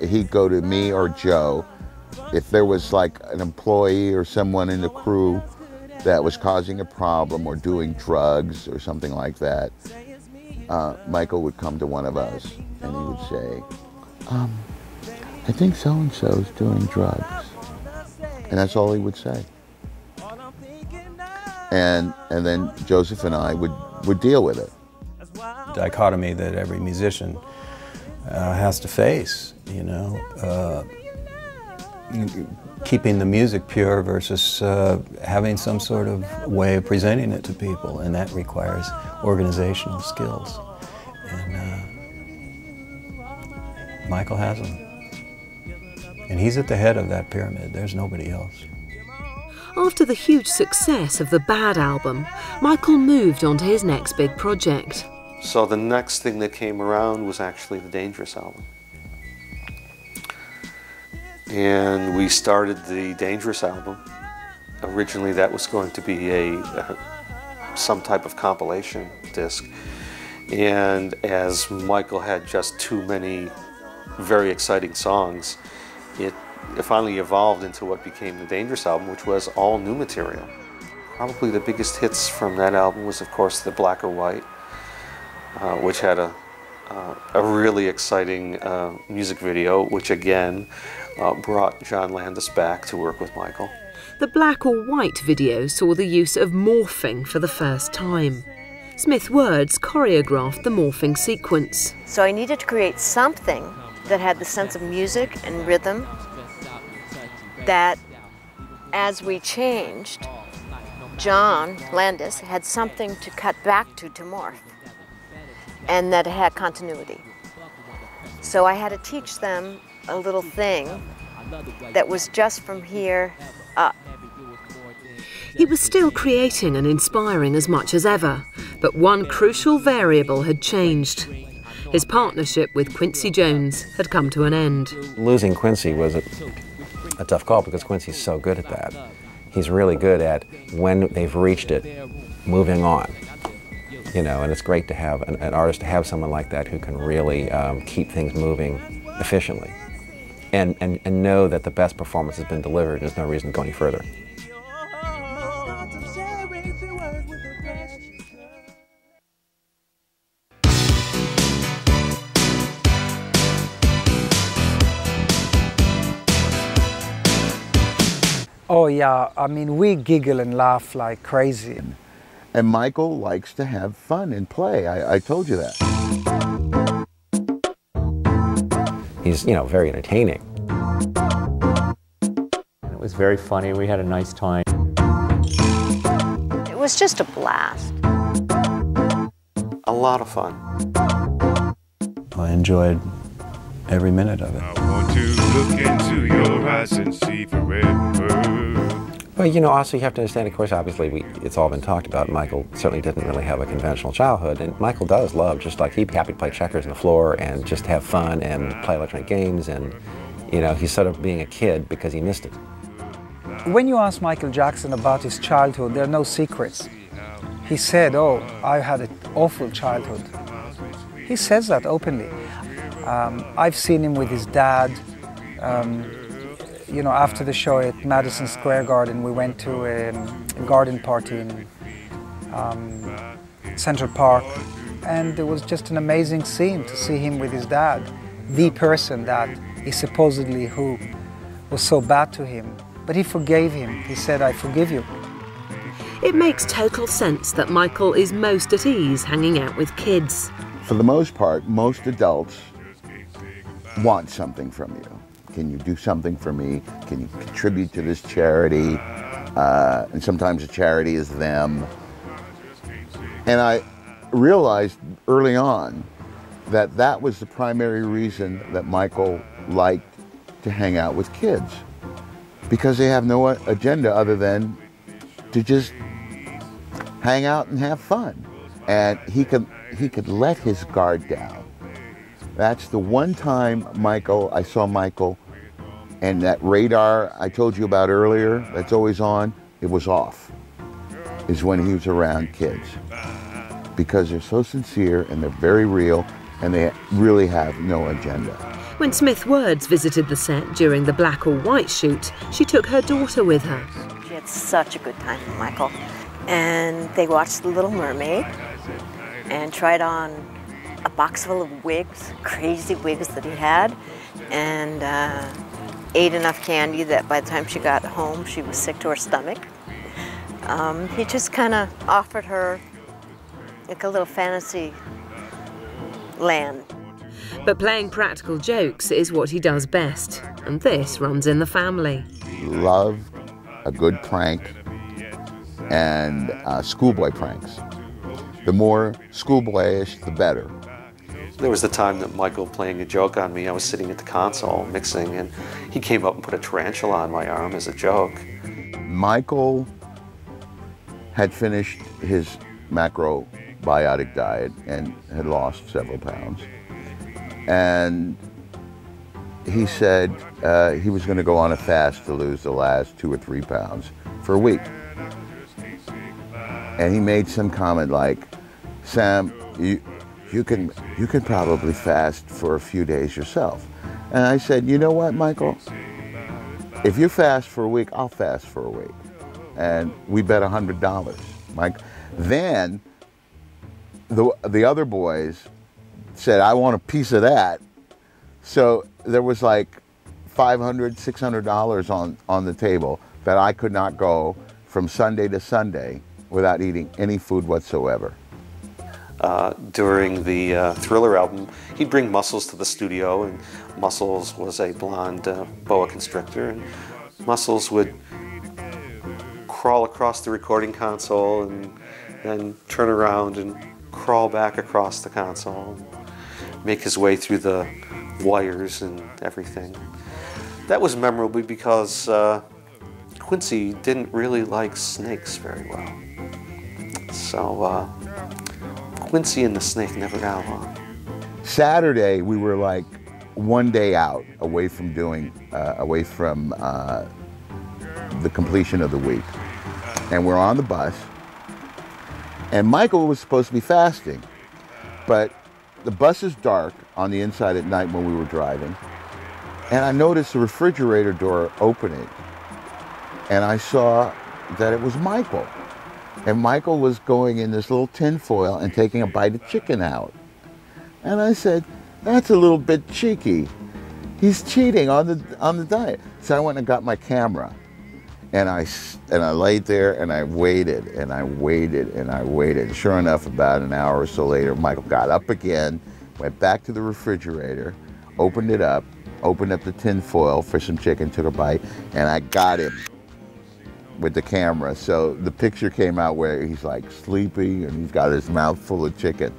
He'd go to me or Joe. If there was like an employee or someone in the crew that was causing a problem or doing drugs or something like that, Michael would come to one of us and he would say, I think so-and-so's doing drugs. And that's all he would say. And then Joseph and I would deal with it. Dichotomy that every musician has to face, you know, keeping the music pure versus having some sort of way of presenting it to people, and that requires organizational skills. And Michael has them. And he's at the head of that pyramid. There's nobody else. After the huge success of the Bad album, Michael moved on to his next big project. So the next thing that came around was actually the Dangerous album. And we started the Dangerous album. Originally that was going to be some type of compilation disc. And as Michael had just too many very exciting songs, it finally evolved into what became the Dangerous album, which was all new material. Probably the biggest hits from that album was, of course, the Black or White, which had a really exciting music video, which again brought John Landis back to work with Michael. The Black or White video saw the use of morphing for the first time. Smith Words choreographed the morphing sequence. So I needed to create something that had the sense of music and rhythm that, as we changed, John Landis had something to cut back to morph, and that it had continuity. So I had to teach them a little thing that was just from here up. He was still creating and inspiring as much as ever, but one crucial variable had changed. His partnership with Quincy Jones had come to an end. Losing Quincy was a tough call because Quincy's so good at that. He's really good at, when they've reached it, moving on. You know, and it's great to have an artist, to have someone like that who can really keep things moving efficiently and know that the best performance has been delivered and there's no reason to go any further. Oh yeah, I mean, we giggle and laugh like crazy. And Michael likes to have fun and play. I told you that. He's, you know, very entertaining. It was very funny. We had a nice time. It was just a blast. A lot of fun. I enjoyed every minute of it. I want to look into your eyes and see forever. Well, you know, also you have to understand, of course, obviously, it's all been talked about. Michael certainly didn't really have a conventional childhood, and Michael does love, just like he'd be happy to play checkers on the floor and just have fun and play electronic games, and, you know, he's sort of being a kid because he missed it. When you ask Michael Jackson about his childhood, there are no secrets. He said, oh, I had an awful childhood. He says that openly. I've seen him with his dad. You know, after the show at Madison Square Garden, we went to a garden party in Central Park, and it was just an amazing scene to see him with his dad, the person that he supposedly who was so bad to him. But he forgave him. He said, I forgive you. It makes total sense that Michael is most at ease hanging out with kids. For the most part, most adults want something from you. Can you do something for me? Can you contribute to this charity? And sometimes the charity is them. And I realized early on that that was the primary reason that Michael liked to hang out with kids. Because they have no agenda other than to just hang out and have fun. And he could let his guard down. That's the one time I saw Michael And that radar I told you about earlier, that's always on, it was off, is when he was around kids. Because they're so sincere and they're very real and they really have no agenda. When Smith Words visited the set during the Black or White shoot, she took her daughter with her. She had such a good time with Michael. And they watched The Little Mermaid and tried on a box full of wigs, crazy wigs that he had, and ate enough candy that by the time she got home, she was sick to her stomach. He just kind of offered her like a little fantasy land. But playing practical jokes is what he does best, and this runs in the family. Loved a good prank and schoolboy pranks. The more schoolboyish, the better. There was the time that Michael playing a joke on me. I was sitting at the console mixing, and he came up and put a tarantula on my arm as a joke. Michael had finished his macrobiotic diet and had lost several pounds. And he said he was going to go on a fast to lose the last 2 or 3 pounds for a week. And he made some comment like, Sam, you can probably fast for a few days yourself. And I said, you know what, Michael? If you fast for a week, I'll fast for a week. And we bet $100. Mike. Then the other boys said, I want a piece of that. So there was like $500, $600 on the table that I could not go from Sunday to Sunday without eating any food whatsoever. During the Thriller album, he'd bring Muscles to the studio, and Muscles was a blonde boa constrictor, and Muscles would crawl across the recording console and then turn around and crawl back across the console, make his way through the wires and everything. That was memorable because Quincy didn't really like snakes very well. So Quincy and the snake never got along. Saturday, we were like one day out, away from doing, the completion of the week. And we're on the bus, and Michael was supposed to be fasting, but the bus is dark on the inside at night when we were driving, and I noticed the refrigerator door opening, and I saw that it was Michael. And Michael was going in this little tin foil and taking a bite of chicken out. And I said, that's a little bit cheeky. He's cheating on the diet. So I went and got my camera. And I laid there and I waited and I waited and I waited. Sure enough, about an hour or so later, Michael got up again, went back to the refrigerator, opened it up, opened up the tin foil for some chicken, took a bite, and I got him with the camera. So the picture came out where he's like sleepy and he's got his mouth full of chicken.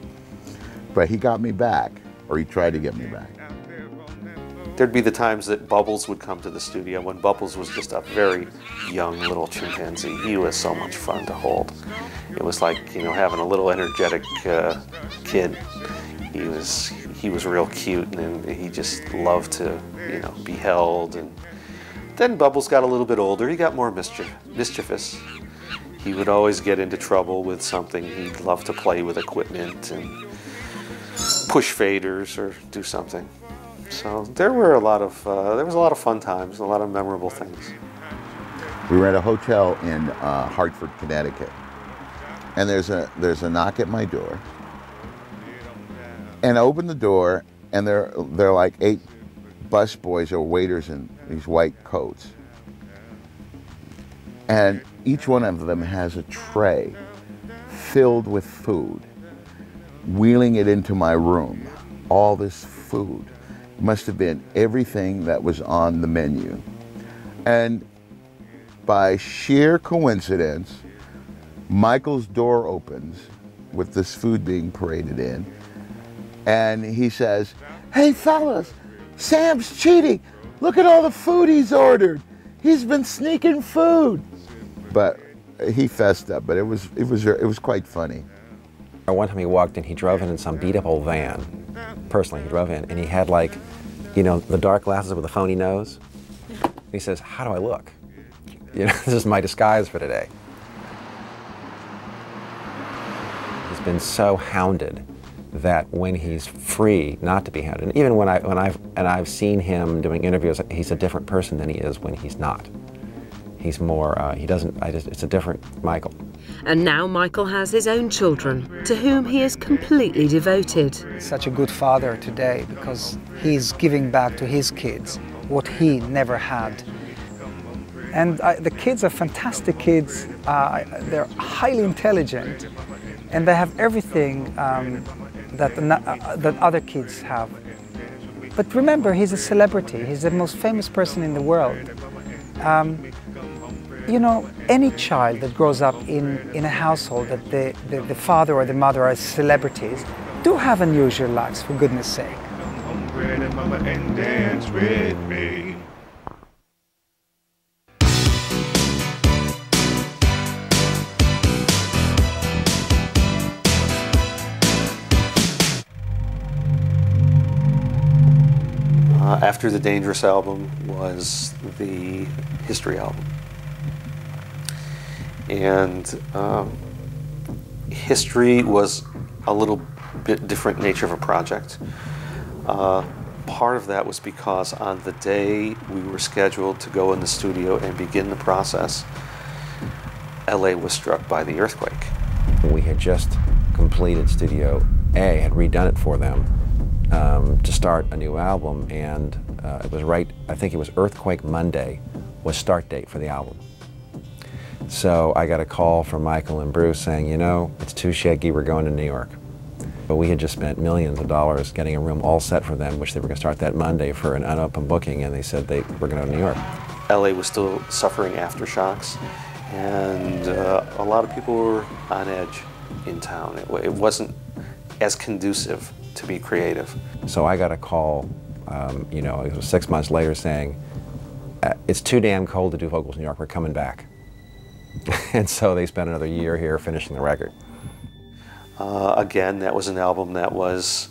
But he got me back, or he tried to get me back. There'd be the times that Bubbles would come to the studio when Bubbles was just a very young little chimpanzee. He was so much fun to hold. It was like, you know, having a little energetic kid. He was real cute, and he just loved to, you know, be held. And then Bubbles got a little bit older. He got more mischievous. He would always get into trouble with something. He'd love to play with equipment and push faders or do something. So there was a lot of fun times, a lot of memorable things. We were at a hotel in Hartford, Connecticut, and there's a knock at my door. And I open the door, and there are like 8 bus boys or waiters in these white coats, and each one of them has a tray filled with food, wheeling it into my room. All this food. Must have been everything that was on the menu. And by sheer coincidence, Michael's door opens with this food being paraded in, and he says, "Hey fellas, Sam's cheating. Look at all the food he's ordered. He's been sneaking food." But he fessed up, but it was quite funny. One time he walked in, he drove in some beat up old van. Personally, he drove in, and he had, like, you know, the dark glasses with a phony nose. he says, how do I look? You know, this is my disguise for today. He's been so hounded that when he's free not to be hounded, and even when I've seen him doing interviews, he's a different person than he is when he's not. He's more, it's a different Michael. And now Michael has his own children, to whom he is completely devoted. Such a good father today because he's giving back to his kids what he never had. And the kids are fantastic kids. They're highly intelligent, and they have everything that other kids have. But remember, he's a celebrity. He's the most famous person in the world. You know, any child that grows up in a household that the father or the mother are celebrities do have unusual lives, for goodness sake. After the Dangerous album was the History album. And History was a little bit different nature of a project. Part of that was because on the day we were scheduled to go in the studio and begin the process, LA was struck by the earthquake. We had just completed Studio A, had redone it for them to start a new album, and it was I think it was Earthquake Monday was start date for the album. So I got a call from Michael and Bruce saying, you know, it's too shaky, we're going to New York. But we had just spent millions of dollars getting a room all set for them, which they were going to start that Monday for an unopened booking, and they said they were going to go to New York. LA was still suffering aftershocks, and a lot of people were on edge in town. It wasn't as conducive to be creative. So I got a call, you know, it was 6 months later saying, it's too damn cold to do vocals in New York, we're coming back. And so they spent another year here finishing the record. Again, that was an album that was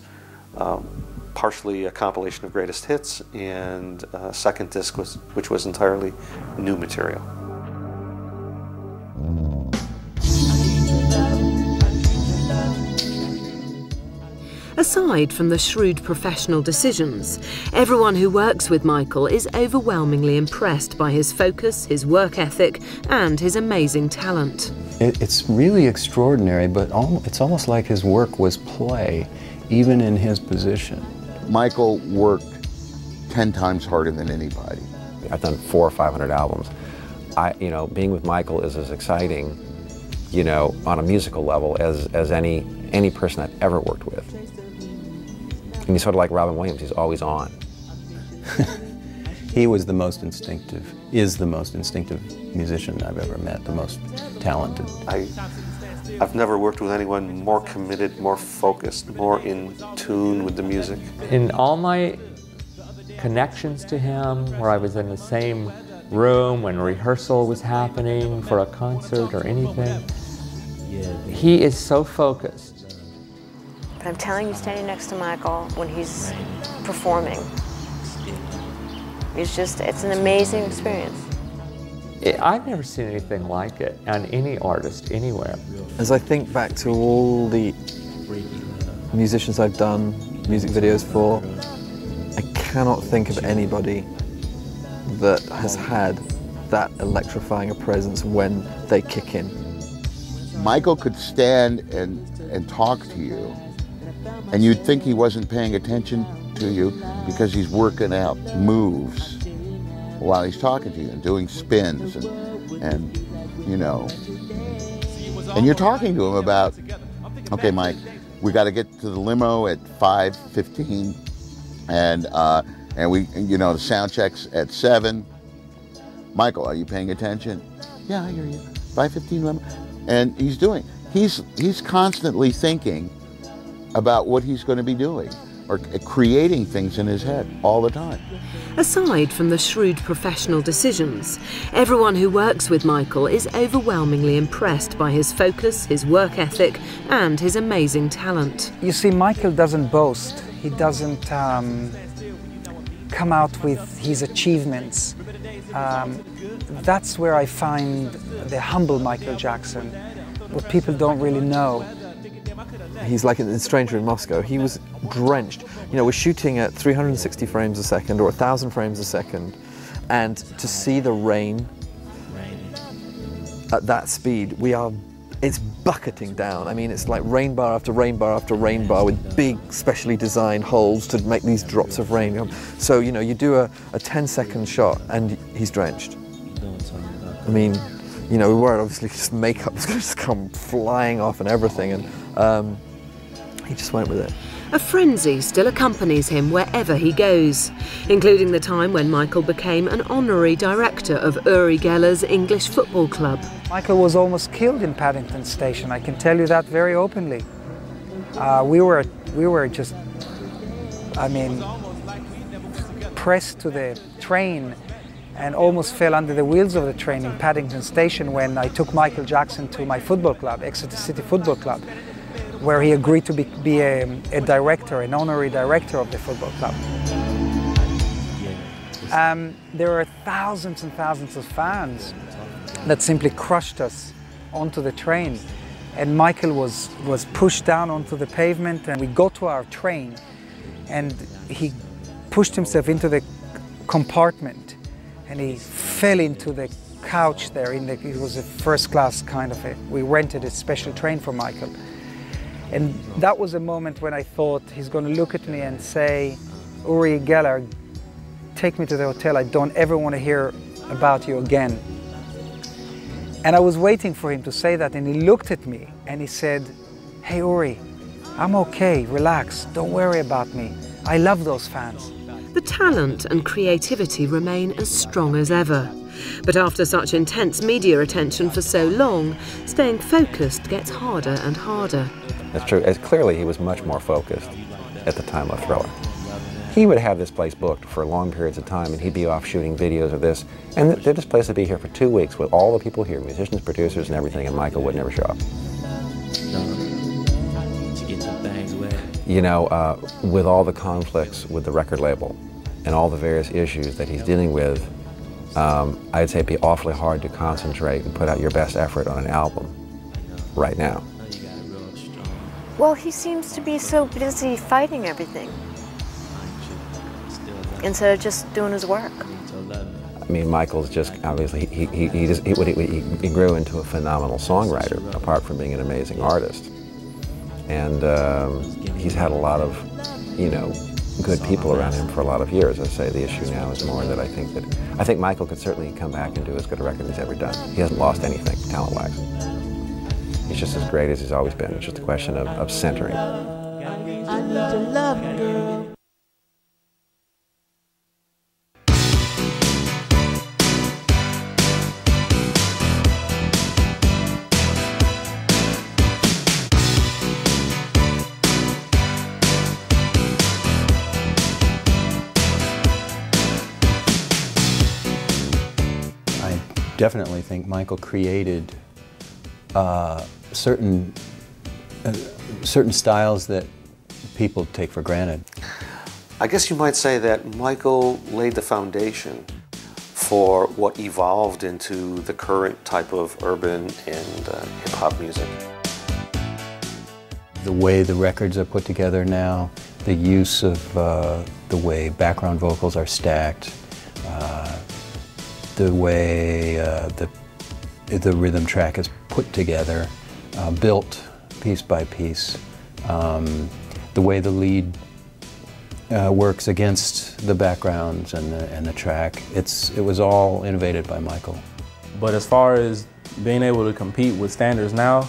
partially a compilation of greatest hits, and a second disc which was entirely new material. Aside from the shrewd professional decisions, everyone who works with Michael is overwhelmingly impressed by his focus, his work ethic, and his amazing talent. It's really extraordinary, but it's almost like his work was play, even in his position. Michael worked 10 times harder than anybody. I've done 400 or 500 albums. You know, being with Michael is as exciting, you know, on a musical level as any person I've ever worked with. And he's sort of like Robin Williams, he's always on. He was the most instinctive, is the most instinctive musician I've ever met, the most talented. I've never worked with anyone more committed, more focused, more in tune with the music. In all my connections to him, where I was in the same room when rehearsal was happening for a concert or anything, he is so focused. But I'm telling you, standing next to Michael when he's performing, it's an amazing experience. I've never seen anything like it on any artist anywhere. As I think back to all the musicians I've done music videos for, I cannot think of anybody that has had that electrifying a presence when they kick in. Michael could stand and talk to you, and you'd think he wasn't paying attention to you because he's working out moves while he's talking to you and doing spins and you know. And you're talking to him about, okay, Mike, we got to get to the limo at 5:15, and we, you know, the sound check's at 7. Michael, are you paying attention? Yeah, I hear you. 5:15 limo. And he's constantly thinking about what he's going to be doing or creating things in his head all the time. Aside from the shrewd professional decisions, everyone who works with Michael is overwhelmingly impressed by his focus, his work ethic, and his amazing talent. You see, Michael doesn't boast. He doesn't come out with his achievements. that's where I find the humble Michael Jackson, what people don't really know. He's like in Stranger in Moscow. He was drenched. You know, we're shooting at 360 frames a second or 1,000 frames a second, and to see the rain at that speed, it's bucketing down. I mean, it's like rain bar after rain bar after rain bar with big specially designed holes to make these drops of rain. So, you know, you do a 10-second shot and he's drenched. I mean, you know, we were obviously just makeup was going to just come flying off and everything, and he just went with it. A frenzy still accompanies him wherever he goes, including the time when Michael became an honorary director of Uri Geller's English football club. Michael was almost killed in Paddington Station, I can tell you that very openly. We were just, I mean, pressed to the train and almost fell under the wheels of the train in Paddington Station when I took Michael Jackson to my football club, Exeter City Football Club, where he agreed to be a director, an honorary director of the football club. There were thousands and thousands of fans that simply crushed us onto the train. And Michael was pushed down onto the pavement, and we got to our train and he pushed himself into the compartment and he fell into the couch there. It was a first class kind of we rented a special train for Michael. And that was a moment when I thought he's going to look at me and say, Uri Geller, take me to the hotel. I don't ever want to hear about you again. And I was waiting for him to say that, and he looked at me and he said, hey Uri, I'm okay, relax, don't worry about me. I love those fans. The talent and creativity remain as strong as ever. But after such intense media attention for so long, staying focused gets harder and harder. That's true. Clearly, he was much more focused at the time of Thriller. He would have this place booked for long periods of time, and he'd be off shooting videos of this. And this place would be here for 2 weeks with all the people here, musicians, producers, and everything, and Michael would never show up. You know, with all the conflicts with the record label and all the various issues that he's dealing with, I'd say it'd be awfully hard to concentrate and put out your best effort on an album right now. Well, he seems to be so busy fighting everything instead of just doing his work. I mean, Michael's just obviously he grew into a phenomenal songwriter, apart from being an amazing artist. And he's had a lot of, you know, good people around him for a lot of years. I'd say the issue now is more that I think Michael could certainly come back and do as good a record as he's ever done. He hasn't lost anything talent-wise. He's just as great as he's always been. It's just a question of centering. I need your love, girl. Definitely think Michael created certain styles that people take for granted. I guess you might say that Michael laid the foundation for what evolved into the current type of urban and hip-hop music. The way the records are put together now, the use of the way background vocals are stacked, the way the rhythm track is put together, built piece by piece, the way the lead works against the backgrounds and the track. It was all innovated by Michael. But as far as being able to compete with standards now,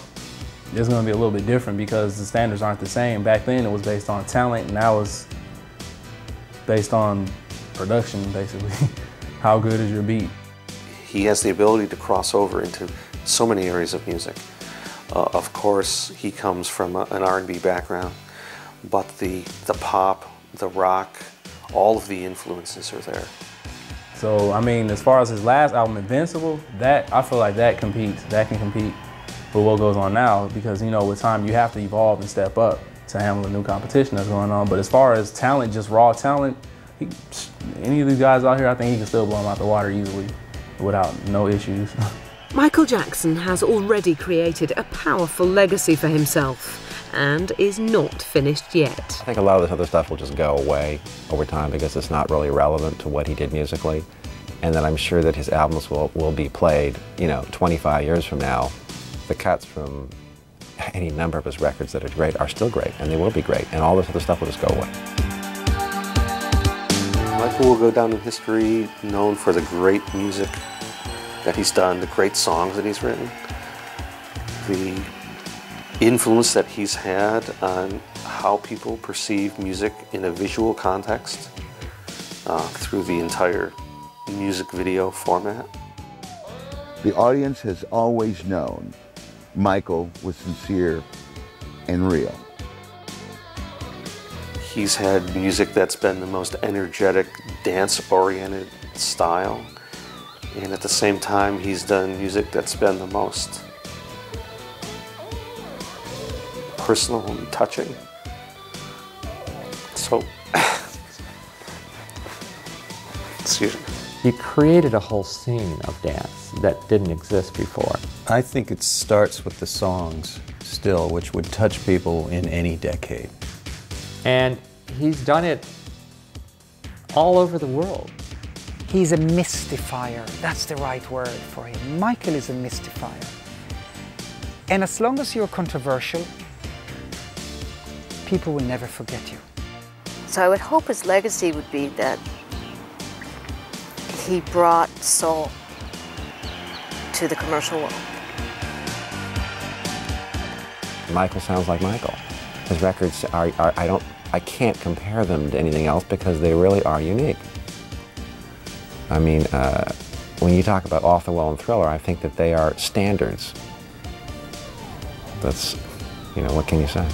it's going to be a little bit different because the standards aren't the same. Back then it was based on talent, and now it's based on production, basically. How good is your beat? He has the ability to cross over into so many areas of music. Of course, he comes from an R&B background, but the pop, the rock, all of the influences are there. So, I mean, as far as his last album, Invincible, I feel like that can compete with what goes on now, because, you know, with time you have to evolve and step up to handle the new competition that's going on. But as far as talent, just raw talent, Any of these guys out here, I think he can still blow them out the water easily without no issues. Michael Jackson has already created a powerful legacy for himself and is not finished yet. I think a lot of this other stuff will just go away over time because it's not really relevant to what he did musically. And then I'm sure that his albums will be played, 25 years from now. The cuts from any number of his records that are great are still great, and they will be great, and all this other stuff will just go away. Michael will go down in history known for the great music that he's done, the great songs that he's written, the influence that he's had on how people perceive music in a visual context through the entire music video format. The audience has always known Michael was sincere and real. He's had music that's been the most energetic, dance-oriented style, and at the same time he's done music that's been the most personal and touching. So, excuse me. He created a whole scene of dance that didn't exist before. I think it starts with the songs still, which would touch people in any decade. And he's done it all over the world. He's a mystifier. That's the right word for him. Michael is a mystifier. And as long as you're controversial, people will never forget you. So I would hope his legacy would be that he brought soul to the commercial world. Michael sounds like Michael. His records I can't compare them to anything else because they really are unique. I mean, when you talk about Off the Wall and Thriller, I think that they are standards. That's, what can you say?